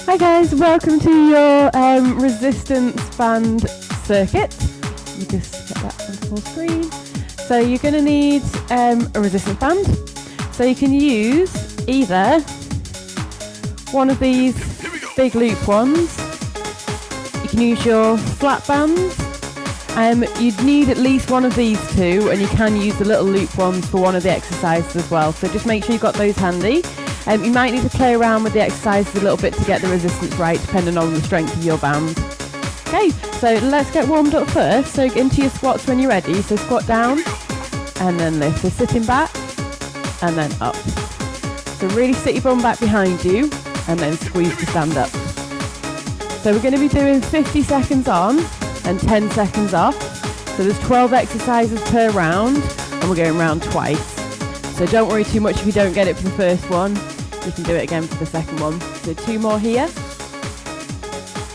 Hi guys, welcome to your resistance band circuit. Let me just get that on full screen. So you're going to need a resistance band. So you can use either one of these big loop ones. You can use your flat bands. You'd need at least one of these two, and you can use the little loop ones for one of the exercises as well. So just make sure you've got those handy. You might need to play around with the exercises a little bit to get the resistance right, depending on the strength of your band. Okay, so let's get warmed up first. So into your squats when you're ready. So squat down and then lift. So sitting back and then up. So really sit your bum back behind you and then squeeze to stand up. So we're going to be doing 50 seconds on and 10 seconds off. So there's 12 exercises per round and we're going round twice. So don't worry too much if you don't get it for the first one. You can do it again for the second one. So 2 more here.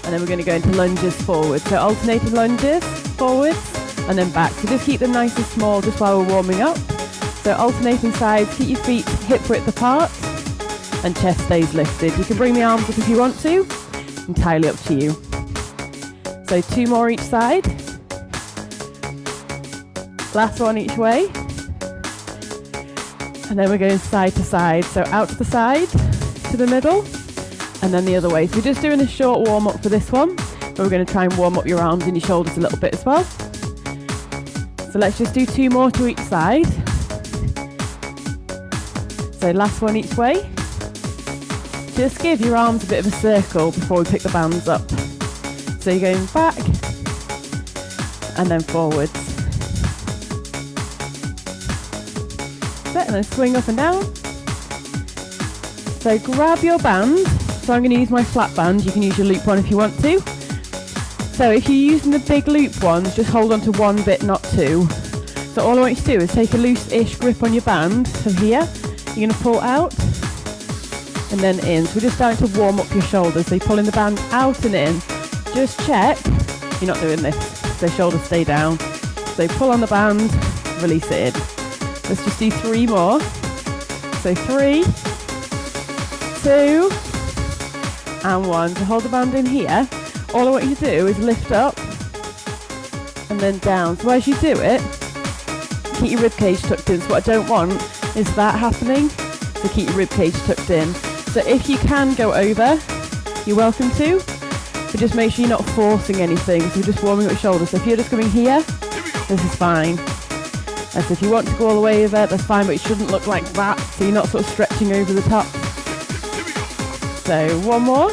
And then we're going to go into lunges forward. So alternating lunges, forwards, and then back. So just keep them nice and small just while we're warming up. So alternating sides, keep your feet hip width apart, and chest stays lifted. You can bring the arms up if you want to, entirely up to you. So 2 more each side. Last one each way. And then we're going side to side. So out to the side, to the middle, and then the other way. So we're just doing a short warm up for this one, but we're going to try and warm up your arms and your shoulders a little bit as well. So let's just do 2 more to each side. So last one each way. Just give your arms a bit of a circle before we pick the bands up. So you're going back and then forwards. And then swing up and down. So grab your band. So I'm going to use my flat band. You can use your loop one if you want to. So if you're using the big loop ones, just hold on to one bit, not 2. So all I want you to do is take a loose-ish grip on your band. So here, you're going to pull out and then in. So we're just starting to warm up your shoulders. So you're pulling the band out and in. Just check you're not doing this. So shoulders stay down. So pull on the band, release it in. Let's just do 3 more. So 3, 2, and 1. So hold the band in here. All I want you to do is lift up and then down. So as you do it, keep your ribcage tucked in. So what I don't want is that happening. So keep your ribcage tucked in. So if you can go over, you're welcome to. But just make sure you're not forcing anything. So we're just warming up your shoulders. So if you're just coming here, this is fine. And so if you want to go all the way over, that's fine, but it shouldn't look like that, so you're not sort of stretching over the top. So 1 more.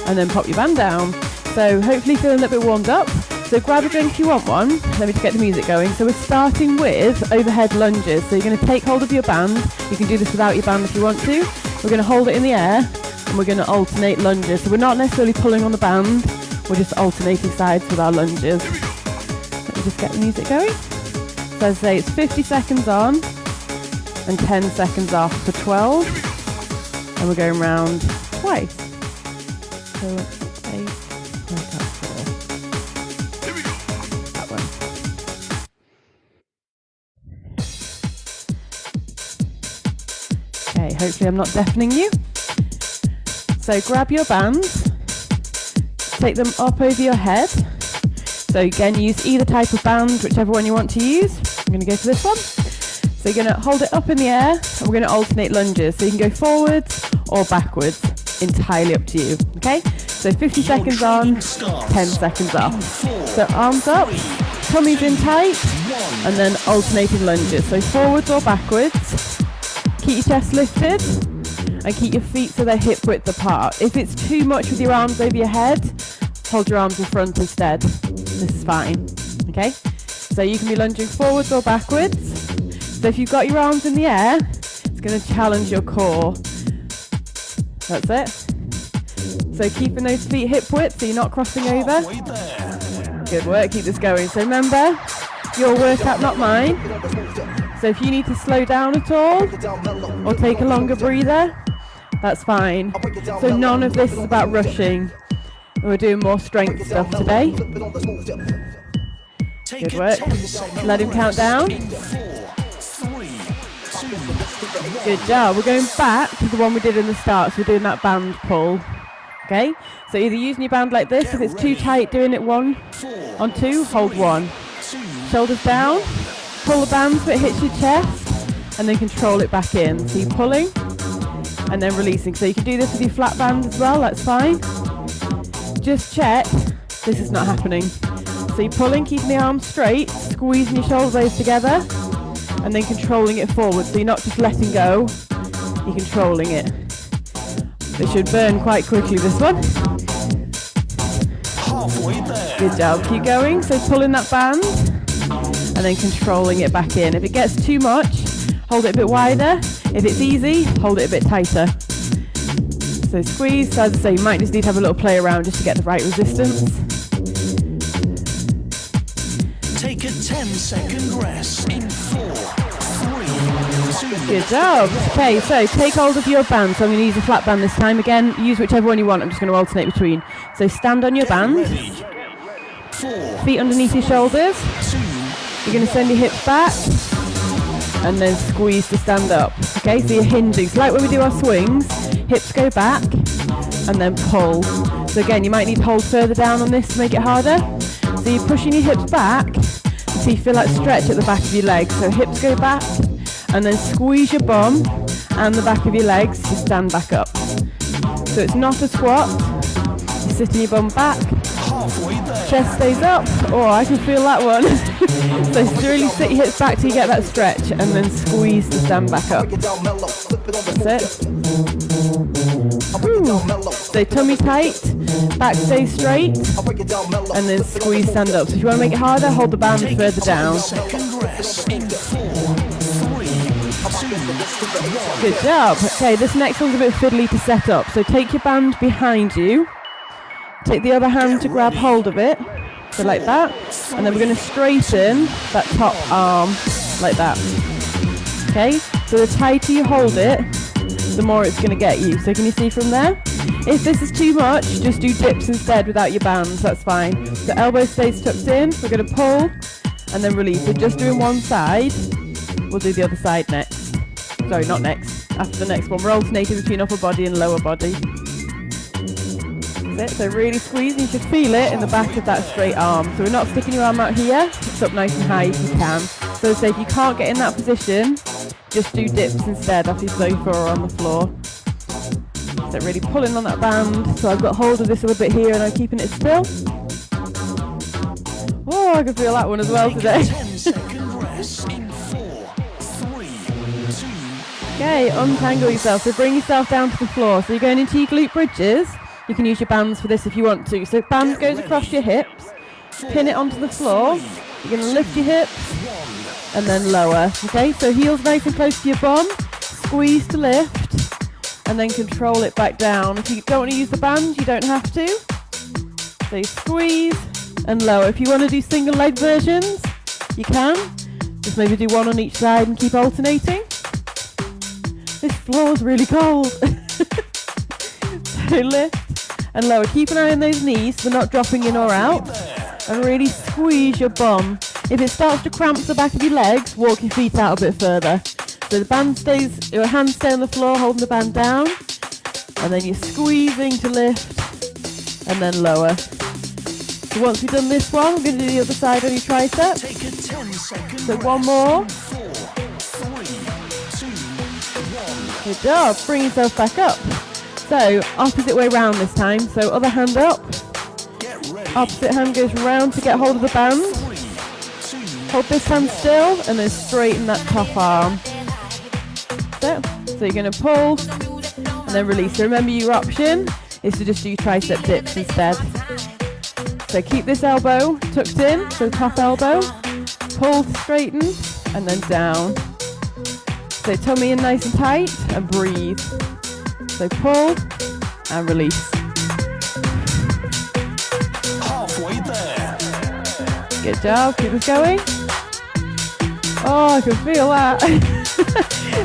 And then pop your band down. So hopefully feeling a little bit warmed up. So grab a drink if you want one. Let me just get the music going. So we're starting with overhead lunges. So you're going to take hold of your band. You can do this without your band if you want to. We're going to hold it in the air, and we're going to alternate lunges. So we're not necessarily pulling on the band. We're just alternating sides with our lunges. Just get the music going. So as I say, it's 50 seconds on and 10 seconds off for 12. And we're going round twice. So 8, 4. That one. Okay, hopefully I'm not deafening you. So grab your bands, take them up over your head. So again, use either type of band, whichever one you want to use. I'm going to go for this one. So you're going to hold it up in the air, and we're going to alternate lunges. So you can go forwards or backwards, entirely up to you. Okay? So 50 seconds on, 10 seconds off. So arms up, tummies in tight, and then alternating lunges. So forwards or backwards. Keep your chest lifted, and keep your feet so they're hip width apart. If it's too much with your arms over your head, hold your arms in front instead. This is fine, okay? So you can be lunging forwards or backwards. So if you've got your arms in the air, it's going to challenge your core. That's it. So keeping those feet hip width so you're not crossing over. Good work, keep this going. So remember, your workout, not mine. So if you need to slow down at all, or take a longer breather, that's fine. So none of this is about rushing. We're doing more strength stuff today. Good work. Let him count down. Good job. We're going back to the one we did in the start, so we're doing that band pull. Okay, so either using your band like this, if it's too tight, doing it 1 on 2, hold 1. Shoulders down, pull the band so it hits your chest, and then control it back in. So you're pulling, and then releasing. So you can do this with your flat band as well, that's fine. Just check, this is not happening. So you're pulling, keeping the arms straight, squeezing your shoulder blades together, and then controlling it forward. So you're not just letting go, you're controlling it. It should burn quite quickly, this one. Halfway there. Good job, keep going. So pulling that band, and then controlling it back in. If it gets too much, hold it a bit wider. If it's easy, hold it a bit tighter. So squeeze, so as I say, you might just need to have a little play around just to get the right resistance. Take a 10-second rest in 4, 3, 2. Good job. Okay, so take hold of your band. So I'm going to use a flat band this time. Again, use whichever one you want. I'm just going to alternate between. So stand on your band. Ready. 4, Feet underneath your shoulders. 2. You're going to send your hips back and then squeeze to stand up. Okay, so you're hinging. So like when we do our swings, hips go back and then pull. So again, you might need to hold further down on this to make it harder. So you're pushing your hips back so you feel that stretch at the back of your legs. So hips go back and then squeeze your bum and the back of your legs to stand back up. So it's not a squat. You're sitting your bum back. Halfway there. Chest stays up. Oh, I can feel that one. So really sit your hips back till you get that stretch and then squeeze to stand back up. That's it. Woo. So tummy tight, back stays straight, and then squeeze, stand up. So if you want to make it harder, hold the band further down. Second rest in 4, 3, 2, 1. Good job. Okay, this next one's a bit fiddly to set up. So take your band behind you. Take the other hand to grab hold of it. So like that. And then we're going to straighten that top arm like that. Okay, so the tighter you hold it, the more it's going to get you. So can you see from there? If this is too much, just do dips instead without your bands, that's fine. So elbow stays tucked in, we're going to pull and then release. So just doing one side, we'll do the other side next. Sorry, not next, after the next one. We're alternating between upper body and lower body. That's it, so really squeeze, you should feel it in the back of that straight arm. So we're not sticking your arm out here, it's up nice and high if you can. So say if you can't get in that position, just do dips instead off your sofa or on the floor. So really pulling on that band. So I've got hold of this a little bit here and I'm keeping it still. Oh, I can feel that one as well today. 10-second rest in 4, 3, 2. Okay, untangle yourself. So bring yourself down to the floor. So you're going into your glute bridges. You can use your bands for this if you want to. So band goes across your hips. Pin it onto the floor. You're going to lift your hips and then lower. Okay, so heels nice and close to your bum. Squeeze to lift. And then control it back down. If you don't want to use the band, you don't have to. So you squeeze and lower. If you want to do single leg versions, you can. Just maybe do one on each side and keep alternating. This floor is really cold. So lift and lower. Keep an eye on those knees so they're not dropping in or out. And really squeeze your bum. If it starts to cramp the back of your legs, walk your feet out a bit further. So the band stays, your hands stay on the floor, holding the band down, and then you're squeezing to lift, and then lower. So once we've done this one, we're going to do the other side on your tricep. Take a 10-second So one more. 4, 3, 2, 1. Good job. Bring yourself back up. So opposite way round this time. So other hand up. Get ready. Opposite hand goes round to get hold of the band. 3, 2. Hold this hand still, and then straighten that top arm. So you're going to pull and then release. So remember your option is to just do tricep dips instead. So keep this elbow tucked in, so top elbow, pull to straighten and then down. So tummy in nice and tight and breathe. So pull and release. Halfway there. Good job, keep this going. Oh, I can feel that.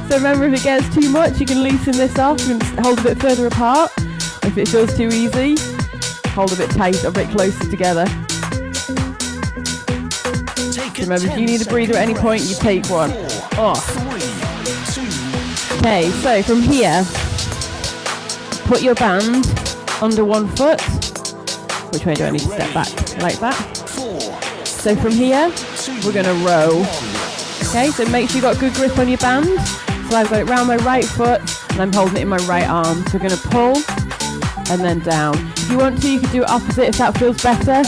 So remember, if it gets too much, you can loosen this off and hold a bit further apart. If it feels too easy, hold a bit tight, a bit closer together. Remember, if you need a breather at any point, you take one. Oh. Okay, so from here, put your band under one foot. Which way do I need to step back? Like that. So from here, we're going to row. Okay, so make sure you've got good grip on your band. So I've got it round my right foot and I'm holding it in my right arm. So we're going to pull and then down. If you want to, you can do it opposite if that feels better.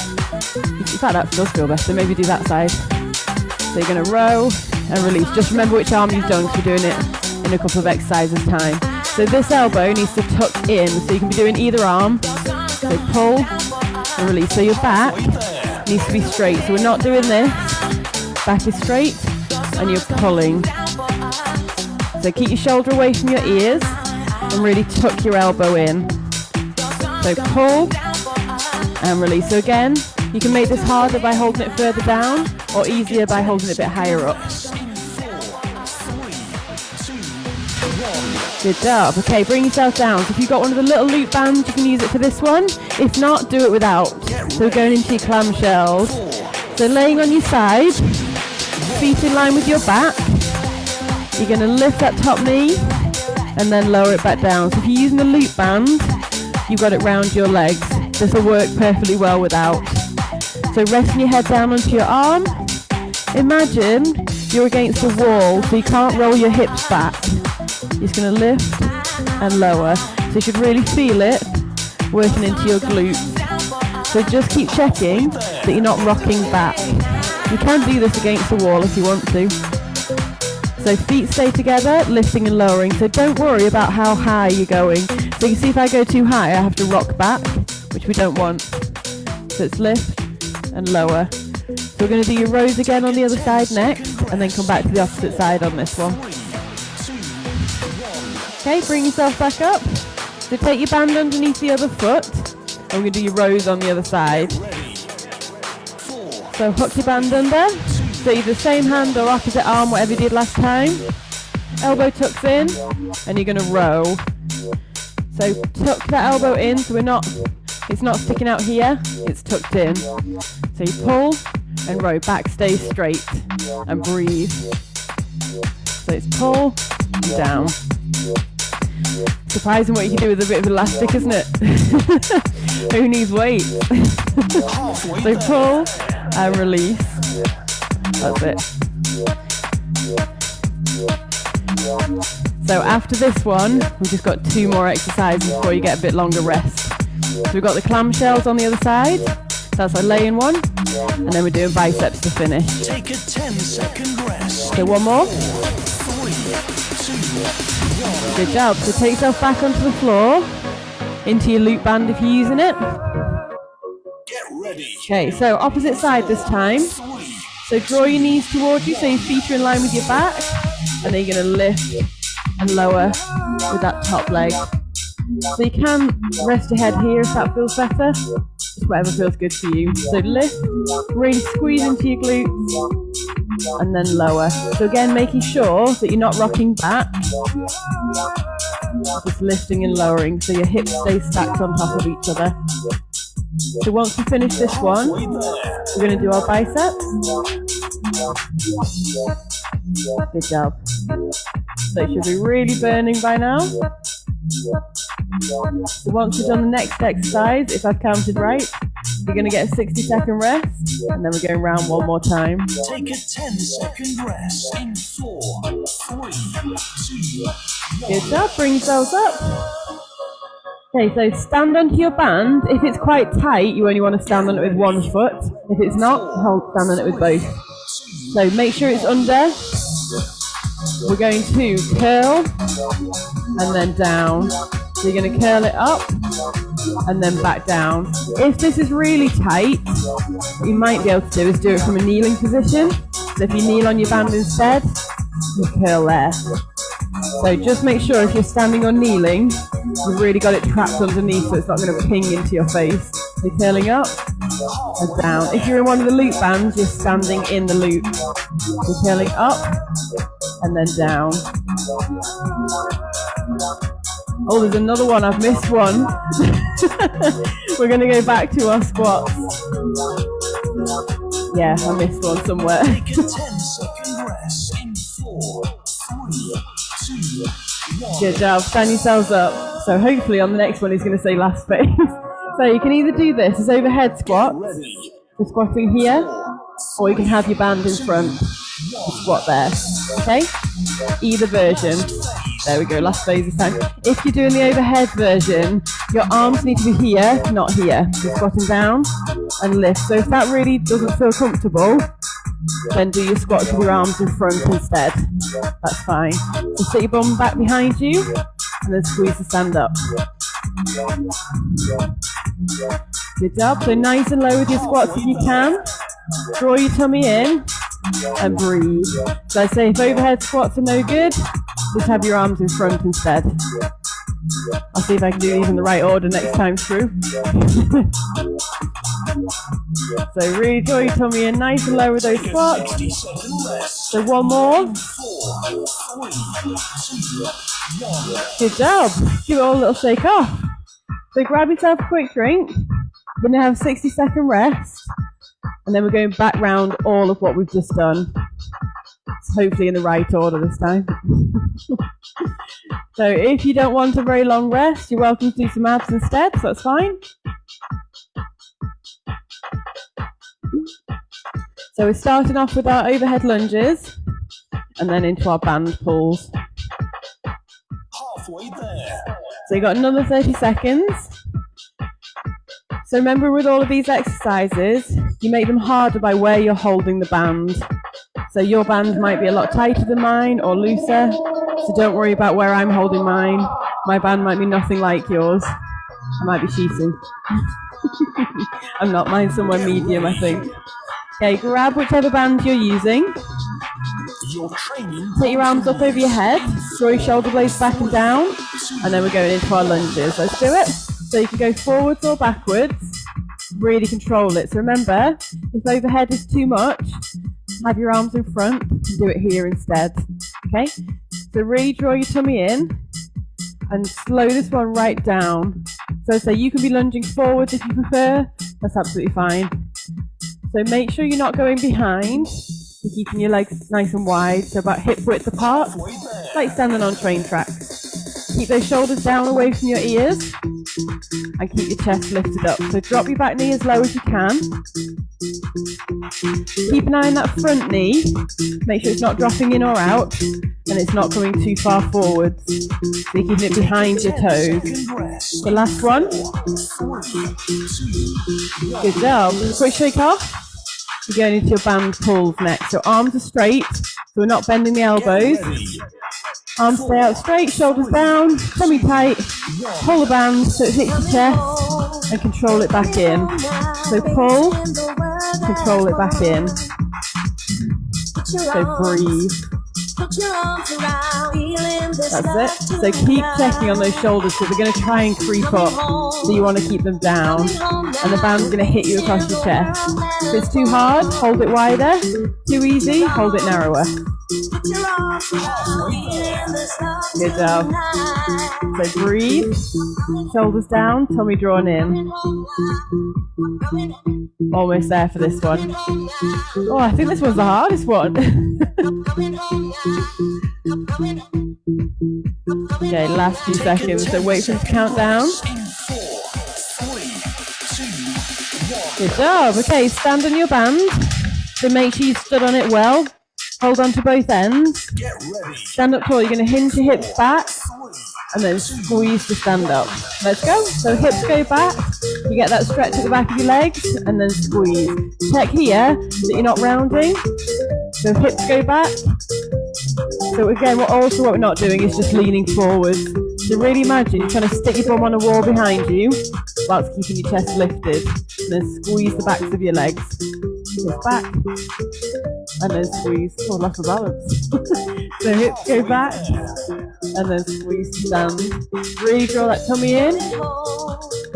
In fact, that does feel better. Maybe do that side. So you're going to row and release. Just remember which arm you've done because we're doing it in a couple of exercises time. So this elbow needs to tuck in. So you can be doing either arm. So pull and release. So your back needs to be straight. So we're not doing this. Back is straight and you're pulling. So keep your shoulder away from your ears and really tuck your elbow in. So pull and release. So again, you can make this harder by holding it further down or easier by holding it a bit higher up. Good job. Okay, bring yourself down. So if you've got one of the little loop bands, you can use it for this one. If not, do it without. So we're going into your clamshells. So laying on your side, feet in line with your back. You're going to lift that top knee and then lower it back down. So if you're using a loop band, you've got it round your legs. This will work perfectly well without. So resting your head down onto your arm. Imagine you're against a wall, so you can't roll your hips back. You're just going to lift and lower. So you should really feel it working into your glutes. So just keep checking that you're not rocking back. You can do this against the wall if you want to. So feet stay together, lifting and lowering. So don't worry about how high you're going. So you can see if I go too high, I have to rock back, which we don't want. So it's lift and lower. So we're going to do your rows again on the other side next, and then come back to the opposite side on this one. Okay, bring yourself back up. So take your band underneath the other foot, and we're going to do your rows on the other side. So hook your band under. So either same hand or opposite arm, whatever you did last time. Elbow tucks in, and you're going to row. So tuck that elbow in, so it's not sticking out here, it's tucked in. So you pull and row, back stays straight, and breathe. So it's pull and down. Surprising what you can do with a bit of elastic, isn't it? Who needs weight? So pull and release. That's it. So after this one, we've just got 2 more exercises before you get a bit longer rest. So we've got the clamshells on the other side. So that's our laying one. And then we're doing biceps to finish. Take a 10-second rest. So one more. 3, 2, 1. Good job. So take yourself back onto the floor, into your loop band if you're using it. Get ready. Okay, so opposite side this time. So draw your knees towards you so your feet are in line with your back. And then you're going to lift and lower with that top leg. So you can rest your head here if that feels better. Just whatever feels good for you. So lift, really squeeze into your glutes, and then lower. So again, making sure that you're not rocking back. Just lifting and lowering so your hips stay stacked on top of each other. So once we finish this one, we're going to do our biceps. Good job. So it should be really burning by now. So once we've done the next exercise, if I've counted right, you're going to get a 60-second rest, and then we're going round one more time. Take a 10-second rest in 4, 3, 2, 1. Good job, bring yourselves up. Okay, so stand onto your band. If it's quite tight, you only want to stand on it with one foot. If it's not, stand on it with both. So make sure it's under. We're going to curl and then down. So you're going to curl it up and then back down. If this is really tight, what you might be able to do is do it from a kneeling position. So if you kneel on your band instead, you curl there. So just make sure if you're standing or kneeling, you've really got it trapped underneath so it's not going to ping into your face. So you're curling up and down. If you're in one of the loop bands, you're standing in the loop. You're curling up and then down. Oh, there's another one. I've missed one. We're going to go back to our squats. Yeah, I missed one somewhere. Take a 10-second rest in 4, 3, 2, Good job. Stand yourselves up. So hopefully on the next one he's going to say last phase. So you can either do this as overhead squats, so squatting here, or you can have your band in front, squat there. Okay? Either version. There we go, last phase this time. If you're doing the overhead version, your arms need to be here, not here. So squatting down and lift. So if that really doesn't feel comfortable, then do your squats with your arms in front instead. That's fine. So sit your bum back behind you and then squeeze to stand up. Good job. So nice and low with your squats if you can. Draw your tummy in and breathe. So I say if overhead squats are no good, just have your arms in front instead. I'll see if I can do these in the right order next time through. So really draw your tummy in nice and low with those squats. So one more. Good job. Give it all a little shake off. So grab yourself a quick drink. You're going to have a 60-second rest. And then we're going back round all of what we've just done. Hopefully in the right order this time. So if you don't want a very long rest, you're welcome to do some abs instead, so that's fine. So we're starting off with our overhead lunges and then into our band pulls. Halfway there. So you've got another 30 seconds. So remember with all of these exercises, you make them harder by where you're holding the band. So your band might be a lot tighter than mine or looser, so don't worry about where I'm holding mine. My band might be nothing like yours. I might be cheating. I'm not, mine's somewhere medium, I think. Okay, grab whichever band you're using. Take your arms up over your head, draw your shoulder blades back and down, and then we're going into our lunges. Let's do it. So you can go forwards or backwards, really control it. So remember, if overhead is too much, have your arms in front and do it here instead. Okay? So really draw your tummy in and slow this one right down. So you can be lunging forwards if you prefer, that's absolutely fine. So make sure you're not going behind, you're keeping your legs nice and wide, so about hip width apart, like standing on train tracks. Keep those shoulders down away from your ears and keep your chest lifted up. So drop your back knee as low as you can. Keep an eye on that front knee, make sure it's not dropping in or out and it's not coming too far forwards. So you're keeping it behind your toes. The last one. Good job. Quick shake off. You're going into your band pulls next. So arms are straight, so we're not bending the elbows. Arms stay out straight, shoulders down, tummy tight, pull the band so it hits your chest and control it back in. So pull, control it back in. So breathe. That's it. So keep checking on those shoulders because they're going to try and creep up. So you want to keep them down. And the band's going to hit you across your chest. If it's too hard, hold it wider. Too easy, hold it narrower. Good job. So breathe. Shoulders down, tummy drawn in. Almost there for this one. Oh, I think this one's the hardest one. Okay, last few seconds. So wait for him to count down. Good job. Okay, stand on your band. So make sure you stood on it well. Hold on to both ends. Stand up tall. You're going to hinge your hips back and then squeeze to stand up. Let's go. So hips go back. You get that stretch at the back of your legs and then squeeze. Check here that you're not rounding. So hips go back. So again, what we're not doing is just leaning forward. So really imagine you're trying to stick your bum on a wall behind you whilst keeping your chest lifted. And then squeeze the backs of your legs. Lift back. And then squeeze. Oh, lots of balance. So hips go back. And then squeeze to stand. Really draw that tummy in.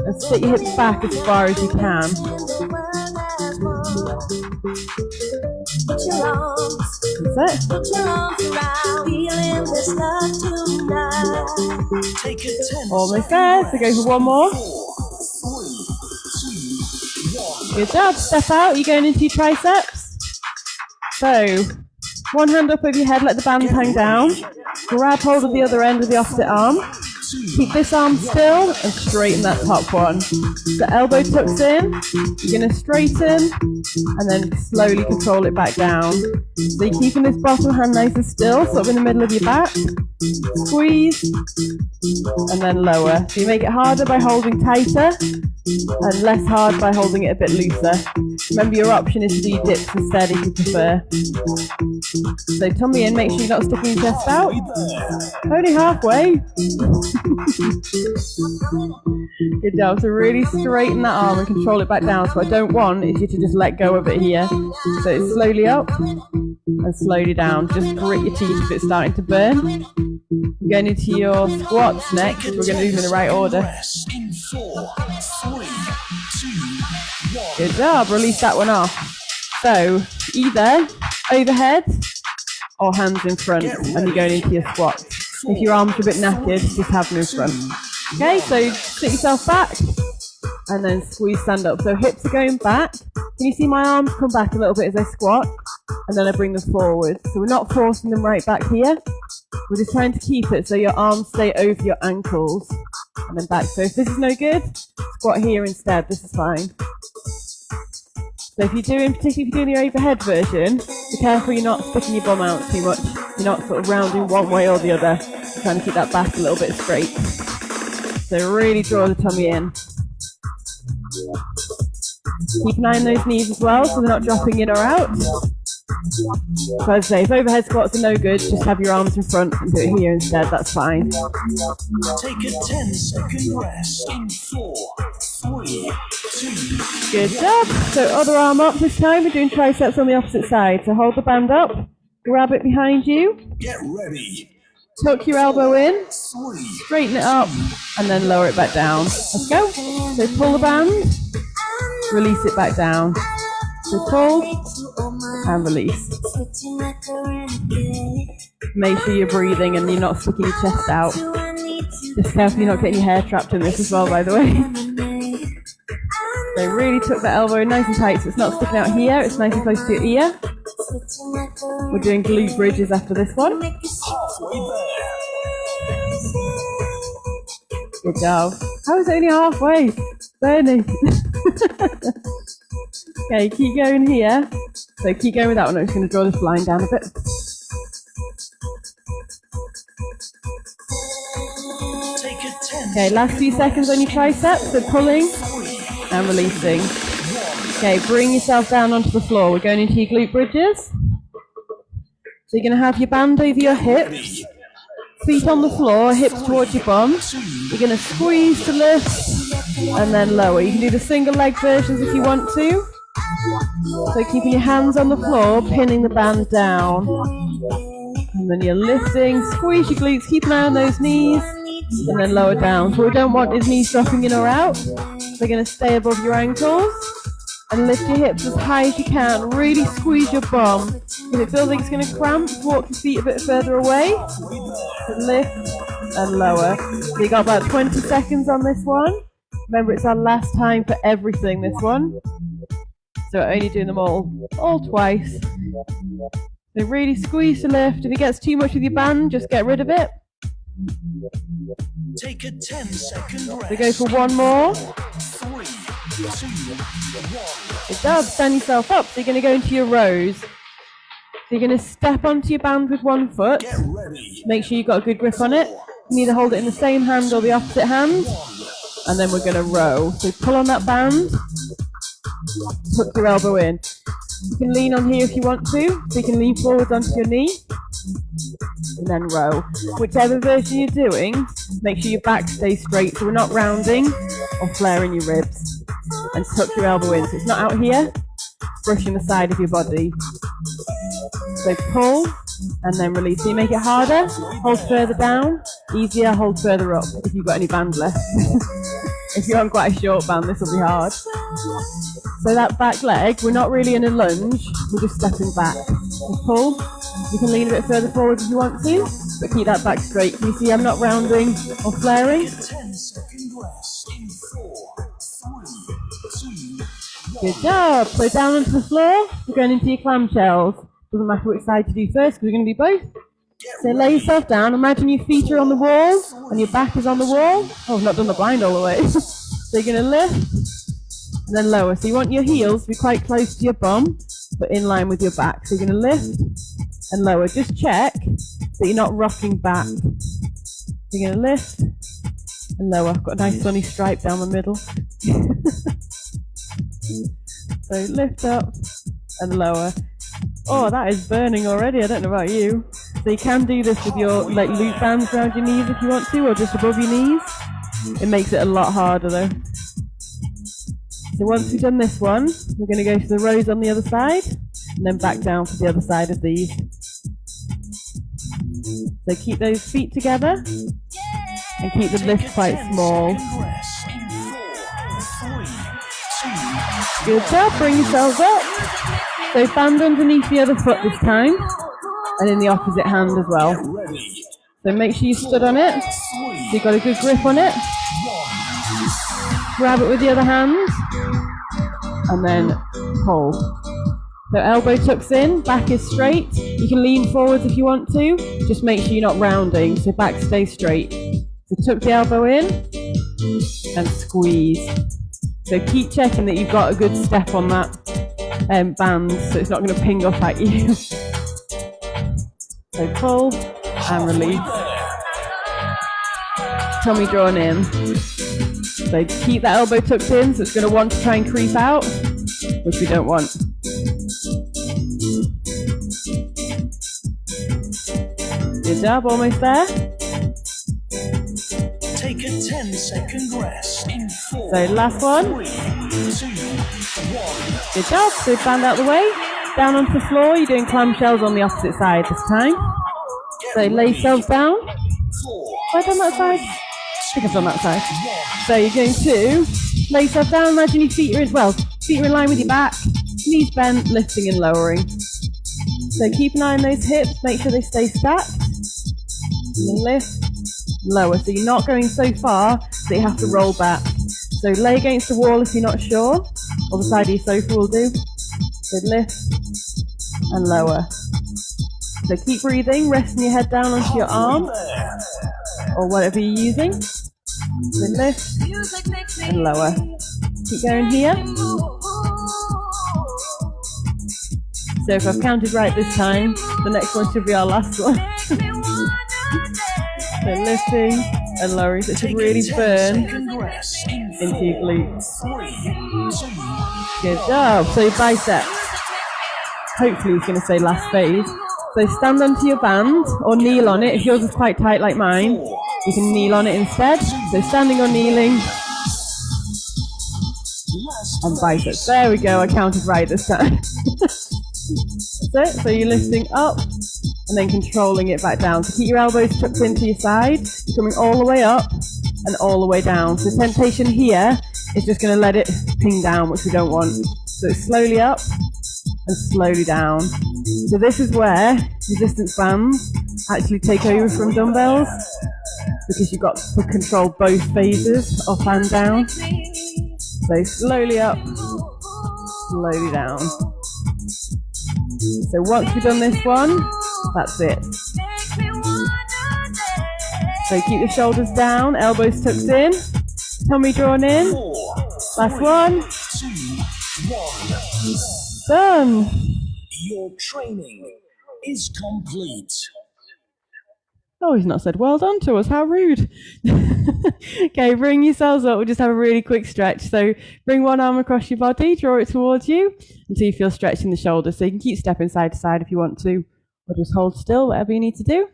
And stick your hips back as far as you can. That's it. Almost there. So go for one more. Good job. Step out. You're going into your triceps. So one hand up over your head. Let the band hang down. Grab hold of the other end of the opposite arm. Keep this arm still and straighten that top one. The elbow tucks in, you're going to straighten and then slowly control it back down. So you're keeping this bottom hand nice and still, sort of in the middle of your back. Squeeze and then lower. So you make it harder by holding tighter and less hard by holding it a bit looser. Remember, your option is to do your dips instead if you prefer. So tummy in, make sure you're not sticking your chest out. Only halfway. Good job. So really straighten that arm and control it back down. So what I don't want is you to just let go of it here. So it's slowly up and slowly down. Just grit your teeth if it's starting to burn. Going into your squats next. We're going to do them in the right order. In 4, 3, 2, 1. Good job. Release that one off. So either overhead or hands in front, and you're going into your squats. If your arms are a bit knackered, just have them in front. Okay, so sit yourself back and then squeeze, stand up. So hips are going back. Can you see my arms come back a little bit as I squat? And then I bring them forward. So we're not forcing them right back here. We're just trying to keep it so your arms stay over your ankles and then back. So if this is no good, squat here instead. This is fine. So if you're doing, particularly if you're doing the overhead version, be careful you're not sticking your bum out too much. You're not sort of rounding one way or the other. You're trying to keep that back a little bit straight. So really draw the tummy in. Keep an eye on those knees as well so they're not dropping in or out. So I'd say if overhead squats are no good, just have your arms in front and do it here instead, that's fine. Take a 10-second rest in 4, 3, 2. Good job. So other arm up this time, we're doing triceps on the opposite side. So hold the band up, grab it behind you, Get ready. tuck your elbow in, 3, straighten it up, and then lower it back down. Let's go. So pull the band, release it back down. So pull and release. Make sure you're breathing and you're not sticking your chest out. Just careful you're not getting your hair trapped in this as well, by the way. So really tuck that elbow in nice and tight so it's not sticking out here, it's nice and close to your ear. We're doing glute bridges after this one. halfway there. Good job. I was only halfway. Burning. Okay, keep going here. So keep going with that one. I'm just going to draw this line down a bit. Take a 10. Okay, last few seconds on your triceps. So pulling and releasing. Okay, bring yourself down onto the floor. We're going into your glute bridges. So you're going to have your band over your hips. Feet on the floor, hips towards your bum. You're going to squeeze to lift and then lower. You can do the single leg versions if you want to. So keeping your hands on the floor, pinning the band down. And then you're lifting, squeeze your glutes, keep an eye on those knees, and then lower down. So what we don't want is knees dropping in or out. They're going to stay above your ankles. And lift your hips as high as you can. Really squeeze your bum. If it feels like it's going to cramp, walk your feet a bit further away. Lift and lower. So you got about 20 seconds on this one. Remember, it's our last time for everything, this one. So we're only doing them all twice. So really squeeze to lift. If it gets too much with your band, just get rid of it. Take a 10-second rest. So go for one more. 3, 2, 1. Good job. Stand yourself up. So you're going to go into your rows. So you're going to step onto your band with one foot. Get ready. Make sure you've got a good grip on it. You can either hold it in the same hand or the opposite hand. And then we're going to row. So pull on that band. Tuck your elbow in. You can lean on here if you want to. So you can lean forwards onto your knee. And then row. Whichever version you're doing, make sure your back stays straight so we're not rounding or flaring your ribs. And tuck your elbow in so it's not out here, brushing the side of your body. So pull and then release. So you make it harder, hold further down, easier, hold further up if you've got any band left. If you're on quite a short band, this will be hard. So that back leg, we're not really in a lunge, we're just stepping back. So pull. You can lean a bit further forward if you want to, but keep that back straight. Can you see I'm not rounding or flaring? 10-second rest in 4, 3, 2, Good job. So down onto the floor, we're going into your clamshells. Doesn't matter which side you do first because we're going to do both. So lay yourself down. Imagine your feet are on the wall and your back is on the wall. Oh, I've not done the blind all the way. So you're going to lift and then lower. So you want your heels to be quite close to your bum, but in line with your back. So you're going to lift and lower. Just check that you're not rocking back. So you're going to lift and lower. I've got a nice sunny stripe down the middle. So lift up and lower. Oh, that is burning already. I don't know about you. So you can do this with your like loop bands around your knees if you want to, or just above your knees. It makes it a lot harder though. So once we've done this one, we're going to go to the rows on the other side, and then back down for the other side of these. So keep those feet together, and keep the lift quite small. Good job, bring yourselves up. So band underneath the other foot this time, and in the opposite hand as well. So make sure you stood on it, so you've got a good grip on it. Grab it with the other hand, and then pull. So elbow tucks in, back is straight. You can lean forwards if you want to, just make sure you're not rounding, so back stays straight. So tuck the elbow in, and squeeze. So keep checking that you've got a good step on that band, so it's not going to ping off at you. So pull and release. Tummy drawn in. So keep that elbow tucked in, so it's going to want to try and creep out, which we don't want. Good job, almost there. Take a 10-second rest in 4. So last one. 3, 2, 1. Good job. So band out the way. Down onto the floor. You're doing clamshells on the opposite side this time. So lay yourselves down. Have I done that side? I think I've done that side. So you're going to lay yourself down. Imagine your feet are as well. Feet are in line with your back. Knees bent, lifting and lowering. So keep an eye on those hips. Make sure they stay stacked. And then lift, lower. So you're not going so far that you have to roll back. So lay against the wall if you're not sure, or the side of your sofa will do. So lift and lower. So keep breathing, resting your head down onto your arm, or whatever you're using. So lift and lower. Keep going here. So if I've counted right this time, the next one should be our last one. So lifting and lowering, so it should really burn into your glutes. Good job. So your biceps. Hopefully it's going to say last phase. So stand onto your band or kneel on it. If yours is quite tight like mine, you can kneel on it instead. So standing or kneeling. And biceps. There we go. I counted right this time. That's it. So you're lifting up and then controlling it back down. So keep your elbows tucked into your side. You're coming all the way up and all the way down. So temptation here is just going to let it ping down, which we don't want. So it's slowly up and slowly down. So this is where resistance bands actually take over from dumbbells, because you've got to control both phases, up and down. So slowly up, slowly down. So once we've done this one, that's it. So keep the shoulders down, elbows tucked in, tummy drawn in. Last one. 2, 1. Done. Your training is complete. Oh, he's not said well done to us. How rude. Okay, bring yourselves up. We'll just have a really quick stretch. So bring one arm across your body, draw it towards you until you feel stretched in the shoulders. So you can keep stepping side to side if you want to, or just hold still, whatever you need to do.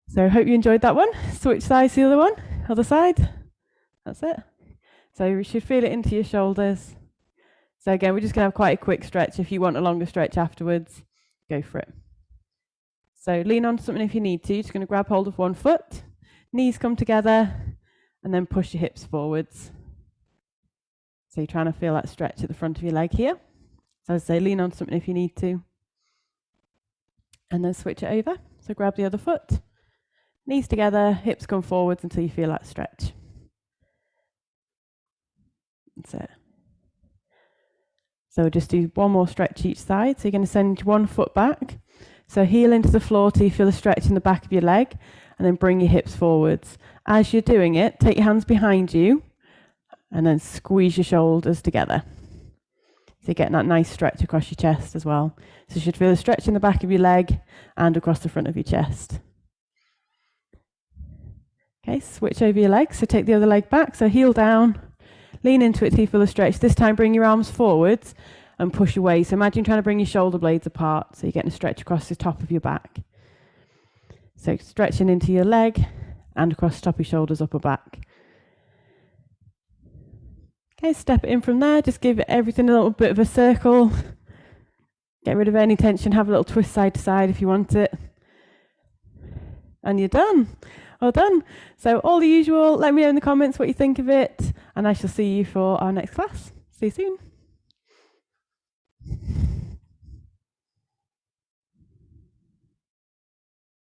So I hope you enjoyed that one. Switch sides to the other one, other side. That's it. So you should feel it into your shoulders. So again, we're just going to have quite a quick stretch. If you want a longer stretch afterwards, go for it. So lean on something if you need to. You're just going to grab hold of one foot, knees come together, and then push your hips forwards. So you're trying to feel that stretch at the front of your leg here. So as I say, lean on something if you need to. And then switch it over. So grab the other foot, knees together, hips come forwards until you feel that stretch. That's it. So we'll just do one more stretch each side. So you're going to send one foot back. So heel into the floor till you feel a stretch in the back of your leg, and then bring your hips forwards. As you're doing it, take your hands behind you and then squeeze your shoulders together. So you're getting that nice stretch across your chest as well. So you should feel a stretch in the back of your leg and across the front of your chest. Okay, switch over your legs. So take the other leg back. So heel down, lean into it till you feel a stretch. This time bring your arms forwards and push away. So imagine trying to bring your shoulder blades apart. So you're getting a stretch across the top of your back. So stretching into your leg and across the top of your shoulders, upper back. Okay, step it in from there. Just give everything a little bit of a circle. Get rid of any tension. Have a little twist side to side if you want it. And you're done. Well done. So all the usual. Let me know in the comments what you think of it. And I shall see you for our next class. See you soon.